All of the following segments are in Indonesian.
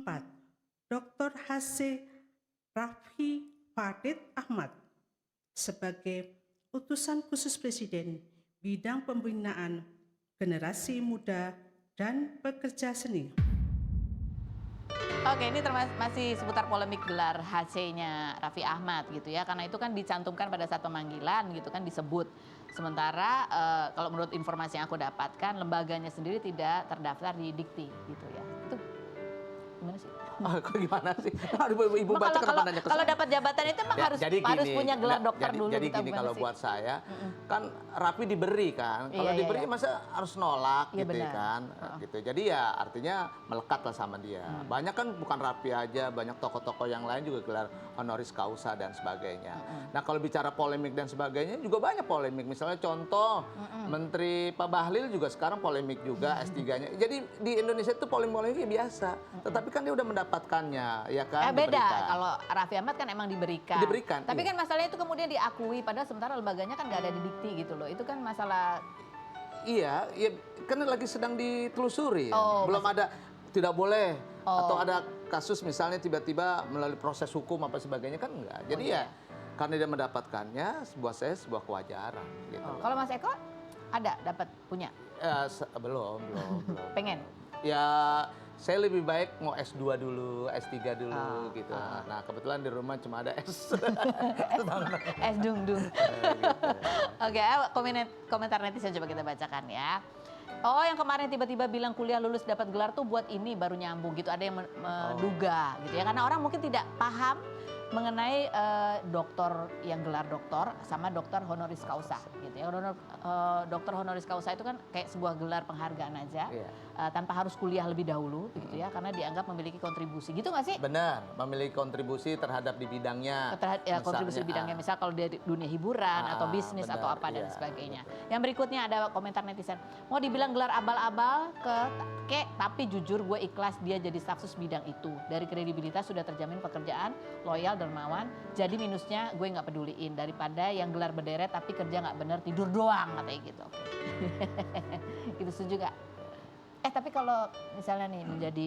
Keempat, Dr. H.C. Raffi Fadil Ahmad sebagai utusan khusus Presiden bidang pembinaan generasi muda dan pekerja seni. Oke, ini masih seputar polemik gelar HC-nya Raffi Ahmad gitu ya, karena itu kan dicantumkan pada saat pemanggilan gitu kan disebut. Sementara kalau menurut informasi yang aku dapatkan, lembaganya sendiri tidak terdaftar di Dikti gitu ya. Itu gimana sih? Kok gimana sih? Ibu baca kenapa nanya ke Kalau saya? dapat jabatan itu emang harus punya gelar dokter dulu. Jadi gitu, gini, bukan kalau sih? buat saya, kan Raffi diberi kan. Kalau Iya, diberi iya. masa harus nolak Iya, gitu benar. kan. Gitu. Jadi ya artinya melekat lah sama dia. Banyak kan bukan Raffi aja, banyak tokoh-tokoh yang lain juga gelar honoris causa dan sebagainya. Nah kalau bicara polemik dan sebagainya juga banyak polemik. Misalnya contoh, Menteri Pak Bahlil juga sekarang polemik juga S3-nya. Jadi di Indonesia itu polemik-polemiknya biasa. Tetapi kan dia udah mendapatkannya. Ya kan, Beda, diberikan. kalau Raffi Ahmad kan emang diberikan. Diberikan, Tapi iya. kan masalahnya itu kemudian diakui, padahal sementara lembaganya kan nggak ada di Dikti gitu loh. Itu kan masalah. Iya, ya, kan lagi sedang ditelusuri. Oh, Belum ada, tidak boleh. Atau ada kasus misalnya tiba-tiba melalui proses hukum apa sebagainya kan enggak. Jadi ya karena dia mendapatkannya, buat saya sebuah kewajaran. Gitu loh. Kalau Mas Eko ada dapat punya? Belum. Pengen? Ya saya lebih baik mau S2 dulu, S3 dulu gitu. Nah kebetulan di rumah cuma ada S. Es dung-dung. Oke, komentar netizen coba kita bacakan ya. Oh, yang kemarin tiba-tiba bilang kuliah lulus dapat gelar tuh buat ini baru nyambung gitu. Ada yang menduga gitu ya. Karena orang mungkin tidak paham mengenai dokter yang gelar doktor sama dokter honoris causa gitu ya. Dokter honoris causa itu kan kayak sebuah gelar penghargaan aja. Tanpa harus kuliah lebih dahulu gitu ya, karena dianggap memiliki kontribusi gitu nggak sih? Benar, memiliki kontribusi terhadap di bidangnya. Kontribusi bidangnya, misal kalau dari dunia hiburan atau bisnis benar, atau apa dan iya, sebagainya. gitu. Yang berikutnya ada komentar netizen, mau dibilang gelar abal-abal tapi jujur gue ikhlas dia jadi stafsus bidang itu. Dari kredibilitas sudah terjamin pekerjaan, loyal, dermawan. Jadi minusnya gue nggak peduliin daripada yang gelar berderet tapi kerja nggak bener, tidur doang katanya gitu. Oke. Gitu setuju gak? Tapi kalau misalnya nih menjadi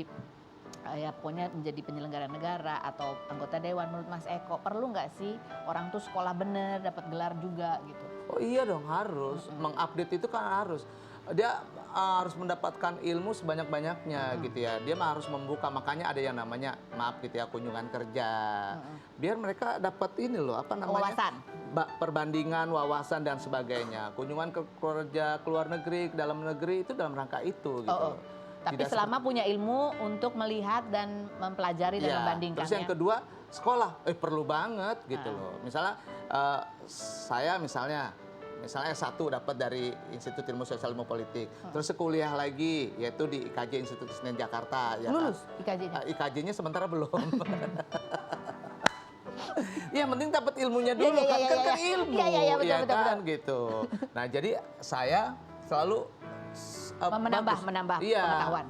pokoknya menjadi penyelenggara negara atau anggota dewan, menurut Mas Eko perlu nggak sih orang tuh sekolah bener dapat gelar juga gitu? Oh iya dong, harus. Mengupdate itu kan harus. Dia harus mendapatkan ilmu sebanyak-banyaknya gitu ya. Dia harus membuka, makanya ada yang namanya maaf gitu ya, kunjungan kerja. Biar mereka dapat ini loh, apa namanya? Wawasan. Perbandingan, wawasan dan sebagainya. Kunjungan ke kerja ke luar negeri, ke dalam negeri itu dalam rangka itu gitu. Tapi selama punya ilmu untuk melihat dan mempelajari dan membandingkan. Terus yang kedua, sekolah perlu banget gitu loh. Misalnya saya misalnya S1 dapat dari Institut Ilmu Sosial Ilmu Politik. Terus kuliah lagi yaitu di IKJ Institut Senen Jakarta ya. Lulus IKJ-nya? IKJ-nya sementara belum. Ya, penting dapat ilmunya dulu kan ilmu. Iya, betul. Gitu. Nah, jadi saya selalu menambah pengetahuan.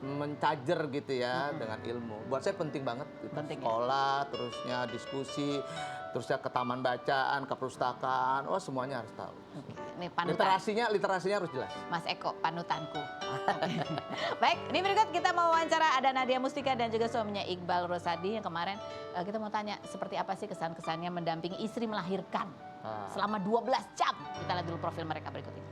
Mencajer gitu ya dengan ilmu. Buat saya penting banget gitu. Sekolah, terusnya diskusi, terusnya ke taman bacaan, ke perpustakaan, semuanya harus tahu. Ini panutan. Literasinya harus jelas. Mas Eko, panutanku. Baik, ini berikut kita mau wawancara ada Nadia Mustika dan juga suaminya Iqbal Rosadi yang kemarin kita mau tanya seperti apa sih kesan-kesannya mendampingi istri melahirkan selama 12 jam. Kita lihat dulu profil mereka berikut ini.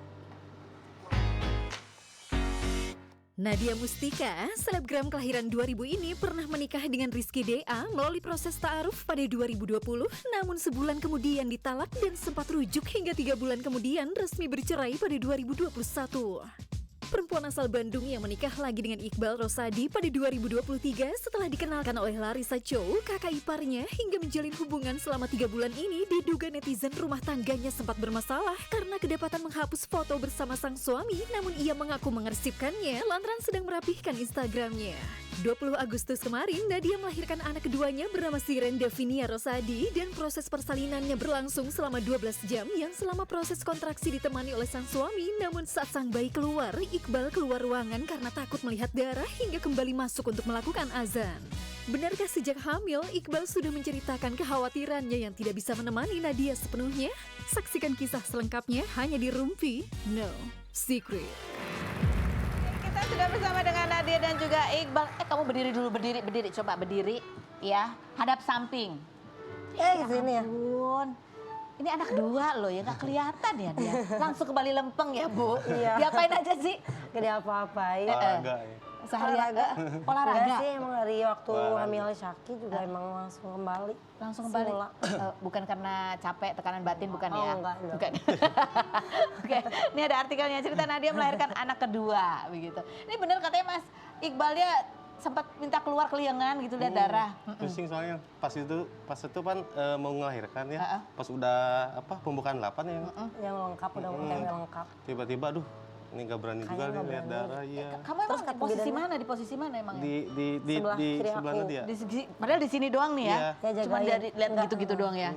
Nadia Mustika, selebgram kelahiran 2000 ini pernah menikah dengan Rizky D.A. melalui proses ta'aruf pada 2020, namun sebulan kemudian ditalak dan sempat rujuk hingga 3 bulan kemudian resmi bercerai pada 2021. Perempuan asal Bandung yang menikah lagi dengan Iqbal Rosadi pada 2023 setelah dikenalkan oleh Larissa Chow, kakak iparnya, hingga menjalin hubungan selama 3 bulan ini diduga netizen rumah tangganya sempat bermasalah karena kedapatan menghapus foto bersama sang suami, namun ia mengaku mengarsipkannya lantaran sedang merapihkan Instagramnya. 20 Agustus kemarin, Nadia melahirkan anak keduanya bernama Siren Davinia Rosadi dan proses persalinannya berlangsung selama 12 jam yang selama proses kontraksi ditemani oleh sang suami, namun saat sang bayi keluar, Iqbal keluar ruangan karena takut melihat darah hingga kembali masuk untuk melakukan azan. Benarkah sejak hamil, Iqbal sudah menceritakan kekhawatirannya yang tidak bisa menemani Nadia sepenuhnya? Saksikan kisah selengkapnya hanya di Rumpi No Secret. Kita sudah bersama dengan Nadia dan juga Iqbal. Kamu berdiri dulu, berdiri. Coba berdiri, ya. Hadap samping. Sini ya. Ampun. Ini anak dua loh ya, nggak kelihatan ya dia. Langsung kembali lempeng ya, Bu. Iya. Diapain aja sih? Gak diapa-apain. Olahraga ya. Sehari-hari Enggak olahraga. sih, emang dari waktu Olahraga. hamil Syaki juga emang langsung kembali. Langsung kembali. Semula. Bukan karena capek, tekanan batin, bukan Oh, ya? enggak. Bukan. Oke, ini ada artikelnya, cerita Nadia melahirkan anak kedua, begitu. Ini benar katanya Mas Iqbalnya sempat minta keluar keliengan gitu, lihat darah. Pusing soalnya pas itu kan mau melahirkan ya. Pas udah pembukaan 8 ya. Yang lengkap, udah UTM lengkap. Tiba-tiba aduh, ini nggak berani juga Kayaknya nih nggak lihat berani. darah iya. Kamu emang Terus kata posisi bidannya? mana? Di posisi mana emangnya? Di Sebelah kiri sebelah aku. Nadia. Padahal di sini doang nih ya? Iya. Ya, Cuma jagain. lihat Enggak, gitu-gitu doang ya?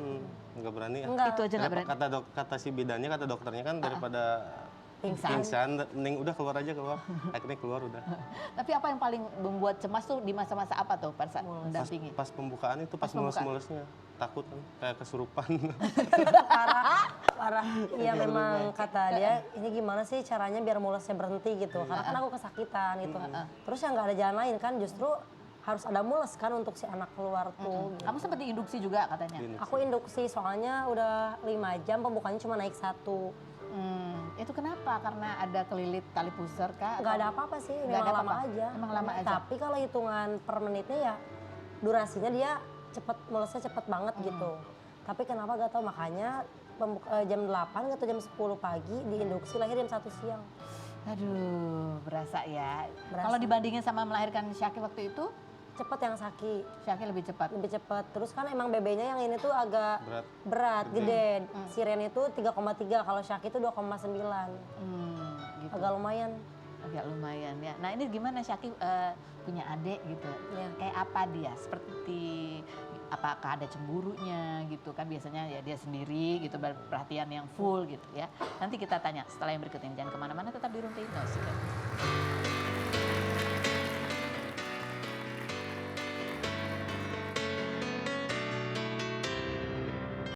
Nggak berani ya. Enggak. Itu aja nggak berani. Kata si bidannya, kata dokternya kan daripada Pingsan. pingsan, mending udah keluar aja keluar. Akhirnya keluar udah. Tapi apa yang paling membuat cemas tuh di masa-masa apa tuh pada saat mendampingi? Pas pembukaan itu, pas pembukaan. mulus-mulusnya. Takut kan, kayak kesurupan. Parah. Iya memang kata dia, ini gimana sih caranya biar mulusnya berhenti gitu. Karena kan aku kesakitan gitu. Terus yang nggak ada jalan lain kan, justru harus ada mules kan untuk si anak keluar tuh. gitu. Kamu sempat diinduksi juga katanya? Aku induksi soalnya udah 5 jam, pembukaannya cuma naik 1. Itu kenapa? Karena ada kelilit tali pusar kah? Nggak ada apa-apa sih, Nggak memang ada lama apa-apa? aja. Emang lama aja? Tapi kalau hitungan per menitnya ya durasinya dia cepet, mulusnya cepet banget gitu. Tapi kenapa gak tahu, makanya jam 8 atau jam 10 pagi diinduksi, lahir jam 1 siang. Aduh, berasa ya. Berasa. Kalau dibandingin sama melahirkan Syaki waktu itu, Cepet yang Saki, Syaki lebih cepat. lebih cepet. Terus kan emang BB-nya yang ini tuh agak berat, gede. Si Ren itu 3,3, kalau Syaki itu 2,9. Gitu. Agak lumayan. Agak lumayan ya. Nah ini gimana Syaki punya adik gitu? Iya. Kayak apa dia? Seperti apakah ada cemburunya gitu kan? Biasanya ya dia sendiri gitu, perhatian yang full gitu ya. Nanti kita tanya setelah yang berikut ini. Jangan kemana-mana, tetap di Room Techno.